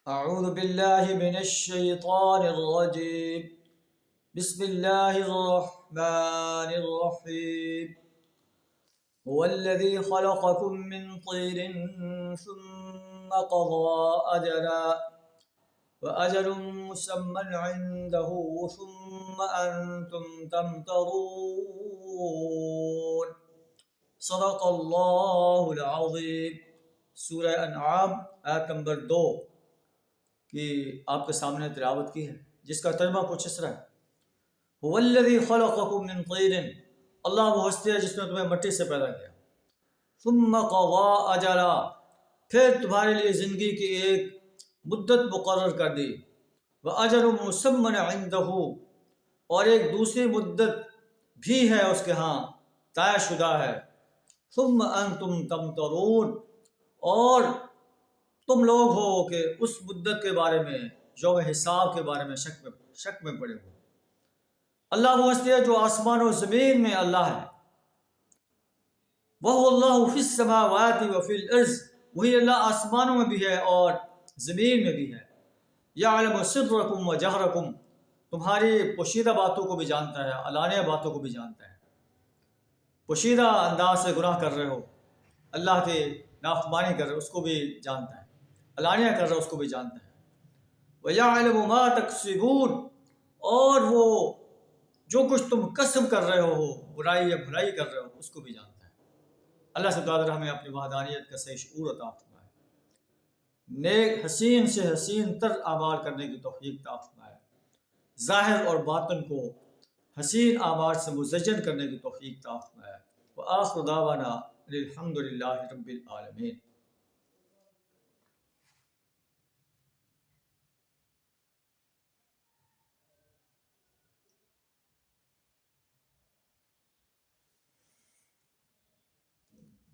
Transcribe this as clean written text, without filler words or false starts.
أعوذ بالله من الشيطان الرجيم. بسم الله الرحمن الرحيم. هو الذي خلقكم من طين ثم قضى أجلا وأجل مسمى عنده ثم أنتم تمترون. صدق اللہ العظیم. سورہ انعام آیت نمبر 2 کی آپ کے سامنے تلاوت کی ہے، جس کا ترجمہ کچھ اس طرح ہے: هو الذی خلقکم من طین، اللہ وہ ہستی ہے جس نے تمہیں مٹی سے پیدا کیا، ثم قضى اجلا، پھر تمہارے لیے زندگی کی ایک مدت مقرر کر دی، واجل مسمى عنده، اور ایک دوسری مدت بھی ہے اس کے ہاں، طے شدہ ہے، ثم انتم تمترون، اور تم لوگ ہو کہ اس مدت کے بارے میں، یوم حساب کے بارے میں شک میں پڑے ہو۔ اللہ وہ ہستی ہے جو آسمان و زمین میں اللہ ہے، وَهُوَ اللَّهُ فِي السَّمَاوَاتِ وَفِي الْأَرْضِ، وہی اللہ آسمانوں میں بھی ہے اور زمین میں بھی ہے۔ يَعْلَمُ سِرَّكُمْ وَجَهْرَكُمْ، تمہاری پوشیدہ باتوں کو بھی جانتا ہے، علانیہ باتوں کو بھی جانتا ہے۔ پوشیدہ انداز سے گناہ کر رہے ہو، اللہ کے نافرمانی کر رہے ہو، اس کو بھی جانتا ہے، علانیہ کر رہے ہو، اس کو بھی جانتا ہے۔ وَيَعْلَمُ مَا تَكْسِبُونَ، اور وہ جو کچھ تم کسب کر رہے ہو، برائی یا بھلائی کر رہے ہو، اس کو بھی جانتا ہے۔ اللہ سے دعا ہمیں اپنی وحدانیت کا صحیح شعور عطا فرمائے، نیک حسین سے حسین تر اعمال کرنے کی توفیق عطا فرمائے، ظاہر اور باطن کو حسین اعمال سے مزین کرنے کی توفیق عطا فرمائے۔ وآخر دعوانا الحمد للہ رب العالمین۔